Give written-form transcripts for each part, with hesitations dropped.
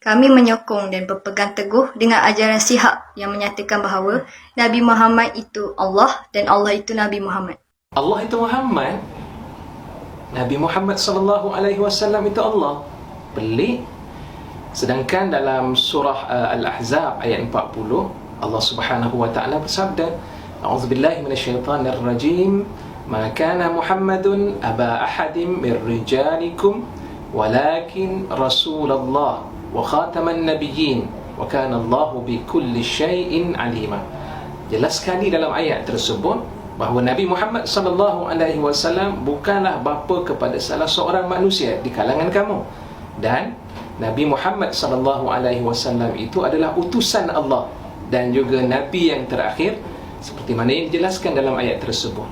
Kami menyokong dan berpegang teguh dengan ajaran Sihak yang menyatakan bahawa Nabi Muhammad itu Allah dan Allah itu Nabi Muhammad. Allah itu Muhammad, Nabi Muhammad sallallahu alaihi wasallam itu Allah. Pelik. Sedangkan dalam surah Al-Ahzab ayat 40, Allah Subhanahu wa taala bersabda, A'udzubillahi minasyaitonir rajim, ma kana Muhammadun aba ahadin min rijalikum walakin Rasulullah wa khataman nabiyyin wa kana Allahu bikulli syai'in alima. Jelas sekali dalam ayat tersebut bahawa Nabi Muhammad sallallahu alaihi wasallam bukanlah bapa kepada salah seorang manusia di kalangan kamu, dan Nabi Muhammad sallallahu alaihi wasallam itu adalah utusan Allah dan juga nabi yang terakhir, seperti mana yang dijelaskan dalam ayat tersebut.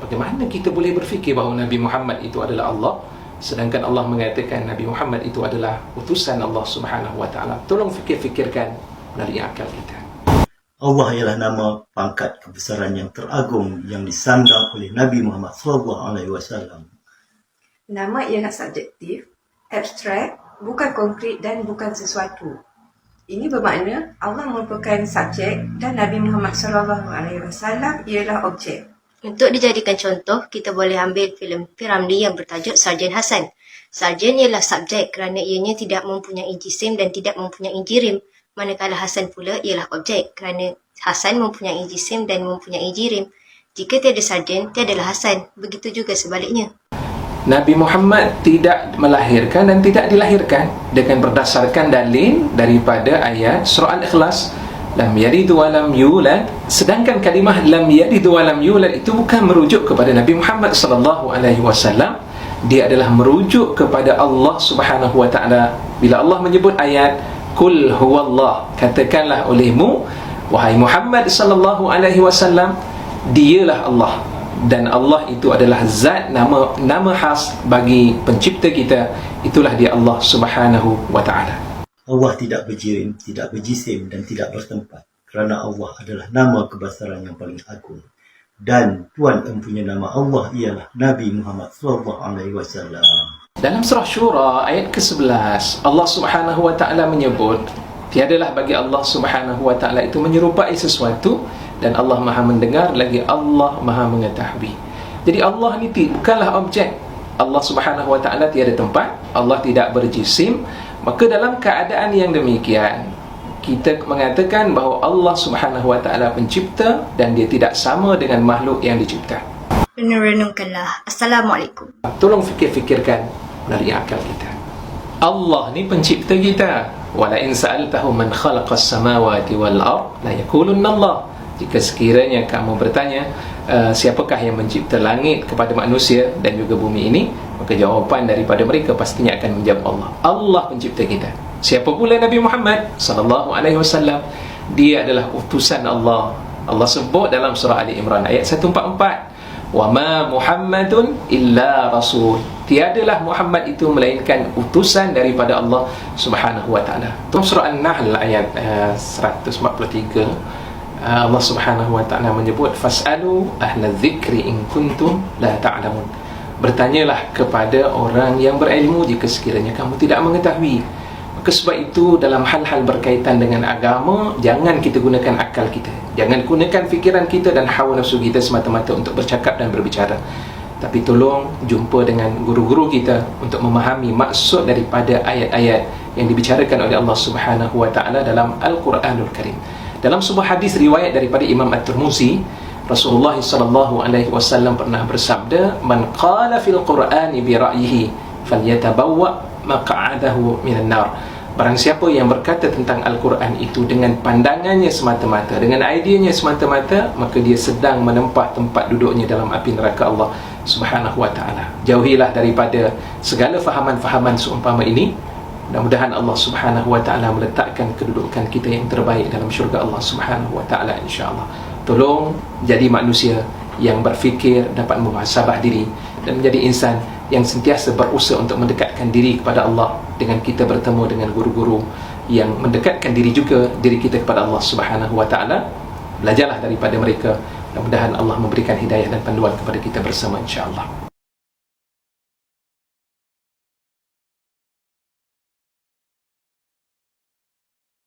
Bagaimana kita boleh berfikir bahawa Nabi Muhammad itu adalah Allah, sedangkan Allah mengatakan Nabi Muhammad itu adalah utusan Allah Subhanahu wa taala? Tolong fikir-fikirkan dari akal kita. Allah ialah nama pangkat kebesaran yang teragung yang disandang oleh Nabi Muhammad SAW. Nama ialah subjektif, abstrak, bukan konkret dan bukan sesuatu. Ini bermakna Allah merupakan subjek dan Nabi Muhammad SAW ialah objek. Untuk dijadikan contoh, kita boleh ambil filem P. yang bertajuk Sarjan Hasan. Sarjan ialah subjek kerana ianya tidak mempunyai jisim dan tidak mempunyai jirim, manakala Hasan pula ialah objek kerana Hasan mempunyai jisim dan mempunyai jirim. Jika tiada sarjan, tiadalah Hasan. Begitu juga sebaliknya. Nabi Muhammad tidak melahirkan dan tidak dilahirkan dengan berdasarkan dalil daripada ayat surah Al-Ikhlas, lam yalid wa lam yulad. Sedangkan kalimah lam yalid wa lam yulad itu bukan merujuk kepada Nabi Muhammad sallallahu alaihi wasallam. Dia adalah merujuk kepada Allah Subhanahu wa taala. Bila Allah menyebut ayat Kul huwallah, katakanlah olehmu wahai Muhammad sallallahu alaihi wasallam, dialah Allah, dan Allah itu adalah zat, nama khas bagi pencipta kita. Itulah dia Allah Subhanahu wa taala. Allah tidak berjirim, tidak berjisim dan tidak bertempat, kerana Allah adalah nama kebesaran yang paling agung. Dan Tuhan empunya nama Allah ialah Nabi Muhammad SAW. Dalam surah Syura ayat ke-11, Allah Subhanahu wa taala menyebut tiadalah bagi Allah Subhanahu wa taala itu menyerupai sesuatu, dan Allah Maha mendengar lagi Allah Maha mengetahui. Jadi Allah ni bukanlah objek. Allah Subhanahu wa taala tiada tempat, Allah tidak berjisim. Maka dalam keadaan yang demikian, kita mengatakan bahawa Allah Subhanahu wa taala pencipta dan dia tidak sama dengan makhluk yang dicipta. Renung-renungkanlah. Assalamualaikum. Tolong fikir-fikirkan dari akal kita. Allah ni pencipta kita. Wala in sa'altahu man khalaqas samawati wal ard la yaqulunna Allah. Jika sekiranya kamu bertanya siapakah yang mencipta langit kepada manusia dan juga bumi ini, maka jawapan daripada mereka pastinya akan menjawab Allah. Allah pencipta kita. Siapa pula Nabi Muhammad sallallahu alaihi wasallam? Dia adalah utusan Allah. Allah sebut dalam surah Ali Imran ayat 144, wa ma Muhammadun illa rasul. Tiadalah Muhammad itu melainkan utusan daripada Allah Subhanahu wa taala. Dalam surah An-Nahl ayat 143, Allah Subhanahu wa taala menyebut fasalu ahla dzikri in kuntum la ta'lamun. Bertanyalah kepada orang yang berilmu jika sekiranya kamu tidak mengetahui. Maka sebab itu dalam hal-hal berkaitan dengan agama, jangan kita gunakan akal kita, jangan gunakan fikiran kita dan hawa nafsu kita semata-mata untuk bercakap dan berbicara. Tapi tolong jumpa dengan guru-guru kita untuk memahami maksud daripada ayat-ayat yang dibicarakan oleh Allah Subhanahu wa taala dalam Al-Quranul Karim. Dalam sebuah hadis riwayat daripada Imam At-Tirmizi, Rasulullah sallallahu alaihi wasallam pernah bersabda, man qala fil Qur'ani bi ra'yihi falyatabawwa maq'adahu minan nar. Barang siapa yang berkata tentang Al-Quran itu dengan pandangannya semata-mata, dengan idenya semata-mata, maka dia sedang menempah tempat duduknya dalam api neraka Allah Subhanahu wa taala. Jauhilah daripada segala fahaman-fahaman seumpama ini. Mudah-mudahan Allah Subhanahu wa taala meletakkan kedudukan kita yang terbaik dalam syurga Allah Subhanahu wa taala, insya-Allah. Tolong jadi manusia yang berfikir, dapat muhasabah diri, dan menjadi insan yang sentiasa berusaha untuk mendekatkan diri kepada Allah dengan kita bertemu dengan guru-guru yang mendekatkan diri juga diri kita kepada Allah Subhanahu wa taala. Belajarlah daripada mereka. Mudah-mudahan Allah memberikan hidayah dan panduan kepada kita bersama, insya-Allah.